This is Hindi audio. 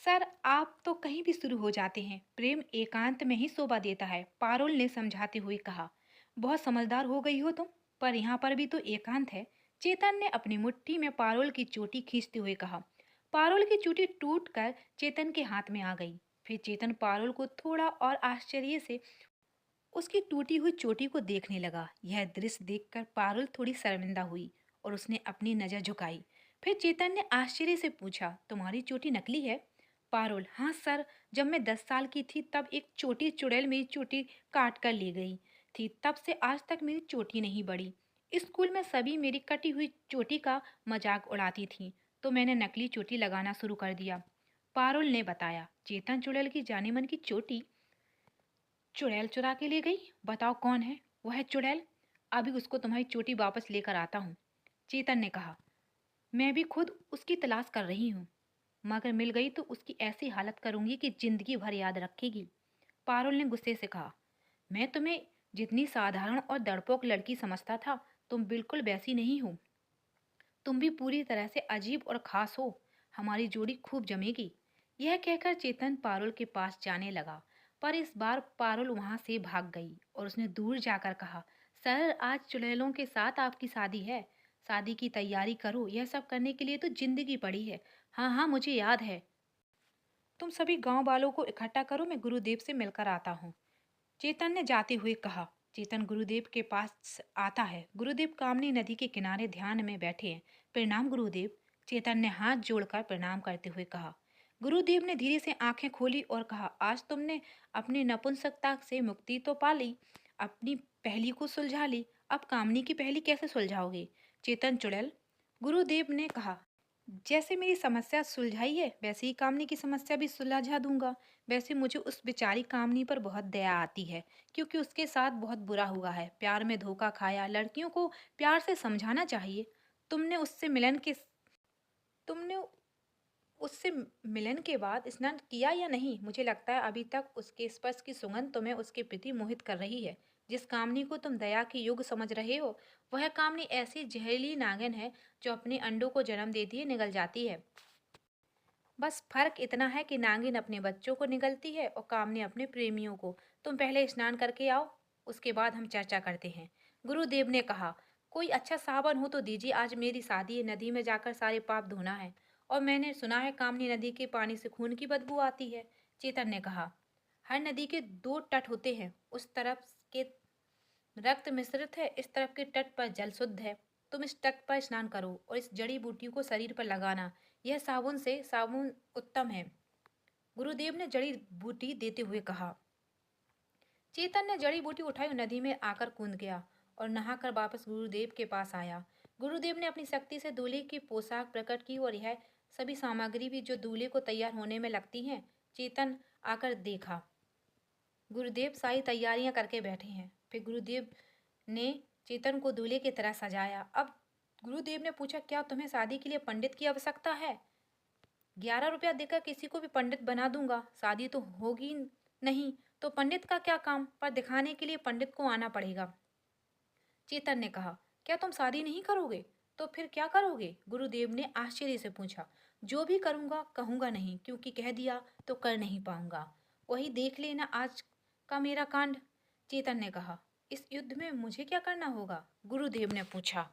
सर, आप तो कहीं भी शुरू हो जाते हैं। प्रेम एकांत में ही शोभा देता है, पारुल ने समझाते हुए कहा। बहुत समझदार हो गई हो तुम, पर यहाँ पर भी तो एकांत है। चेतन ने अपनी मुट्ठी में पारुल की चोटी खींचते हुए कहा। पारुल की चोटी टूटकर चेतन के हाथ में आ गई। फिर चेतन पारुल को थोड़ा और आश्चर्य से उसकी टूटी हुई चोटी को देखने लगा। यह दृश्य देखकर पारुल थोड़ी शर्मिंदा हुई और उसने अपनी नजर झुकाई। फिर चेतन ने आश्चर्य से पूछा, तुम्हारी चोटी नकली है? पारुल, हाँ सर, जब मैं 10 साल की थी तब एक छोटी चुड़ैल मेरी चोटी काट कर ले गई थी। तब से आज तक मेरी चोटी नहीं बढ़ी। स्कूल में सभी मेरी कटी हुई चोटी का मजाक उड़ाती थी, तो मैंने नकली चोटी लगाना शुरू कर दिया। पारुल ने बताया। चेतन चुड़ैल की जाने मन की चोटी चुड़ैल चुरा के ले गई? बताओ कौन है वह चुड़ैल? अभी उसको तुम्हारी चोटी वापस लेकर आता हूँ, चेतन ने कहा। मैं भी खुद उसकी तलाश कर रही हूँ, मगर मिल गई तो उसकी ऐसी हालत करूंगी कि जिंदगी भर याद रखेगी, पारुल ने गुस्से से कहा। मैं तुम्हें जितनी साधारण और डरपोक लड़की समझता था, तुम बिल्कुल वैसी नहीं हो। तुम भी पूरी तरह से अजीब और खास हो। हमारी जोड़ी खूब जमेगी। यह कहकर चेतन पारुल के पास जाने लगा, पर इस बार पारुल वहां से भाग गई और उसने दूर जाकर कहा, सर, आज चुड़ैलों के साथ आपकी शादी है। शादी की तैयारी करो, यह सब करने के लिए तो जिंदगी पड़ी है। हाँ हाँ, मुझे याद है। तुम सभी गांव वालों को इकट्ठा करो, मैं गुरुदेव से मिलकर आता हूँ, चेतन ने जाते हुए कहा। चेतन गुरुदेव के पास आता है। गुरुदेव कामनी नदी के किनारे ध्यान में बैठे हैं। प्रणाम गुरुदेव, चेतन ने हाथ जोड़कर प्रणाम करते हुए कहा। गुरुदेव ने धीरे से आंखें खोली और कहा, आज तुमने अपनी नपुंसकता से मुक्ति तो पा ली, अपनी पहेली को सुलझा ली। अब कामनी की पहेली कैसे सुलझाओगे, चेतन चुड़ैल? गुरुदेव ने कहा, जैसे मेरी समस्या सुलझाई है वैसे ही कामनी की समस्या भी सुलझा दूंगा। वैसे मुझे उस बेचारी कामनी पर बहुत दया आती है, क्योंकि उसके साथ बहुत बुरा हुआ है। प्यार में धोखा खाया। लड़कियों को प्यार से समझाना चाहिए। तुमने उससे मिलन के तुमने उससे मिलन के बाद स्नान किया या नहीं? मुझे लगता है अभी तक उसके स्पर्श की सुगंध तुम्हें उसके प्रति मोहित कर रही है। जिस कामनी को तुम दया की युग समझ रहे हो, वह कामनी ऐसी जहरीली नागिन है जो अपने अंडों को जन्म देती है, निगल जाती है। बस फर्क इतना है कि नागिन अपने बच्चों को निगलती है और कामनी अपने प्रेमियों को। तुम पहले स्नान करके आओ, उसके बाद हम चर्चा करते हैं, गुरुदेव ने कहा। कोई अच्छा साबन हो तो दीजिए, आज मेरी शादी है, नदी में जाकर सारे पाप धोना है। और मैंने सुना है कामनी नदी के पानी से खून की बदबू आती है, चेतन ने कहा। हर नदी के दो तट होते हैं, उस तरफ के रक्त मिश्रित है, इस तरफ के तट पर जल शुद्ध है। तुम इस तट पर स्नान करो और इस जड़ी बूटी को शरीर पर लगाना। यह साबुन उत्तम है, गुरुदेव ने जड़ी बूटी देते हुए कहा। चेतन ने जड़ी बूटी उठाई और नदी में आकर कूद गया और नहाकर वापस गुरुदेव के पास आया। गुरुदेव ने अपनी शक्ति से दूल्हे की पोशाक प्रकट की और यह सभी सामग्री भी जो दूल्हे को तैयार होने में लगती हैं। चेतन आकर देखा, गुरुदेव सारी तैयारियां करके बैठे हैं। फिर गुरुदेव ने चेतन को दूल्हे की तरह सजाया। अब गुरुदेव ने पूछा, क्या तुम्हें शादी के लिए पंडित की आवश्यकता है? 11 रुपया देकर किसी को भी पंडित बना दूंगा, शादी तो होगी नहीं तो पंडित का क्या काम, पर दिखाने के लिए पंडित को आना पड़ेगा, चेतन ने कहा। क्या तुम शादी नहीं करोगे? तो फिर क्या करोगे, गुरुदेव ने आश्चर्य से पूछा। जो भी करूंगा कहूंगा नहीं, क्योंकि कह दिया तो कर नहीं पाऊंगा। वही देख लेना आज का मेरा कांड, चेतन ने कहा। इस युद्ध में मुझे क्या करना होगा, गुरुदेव ने पूछा।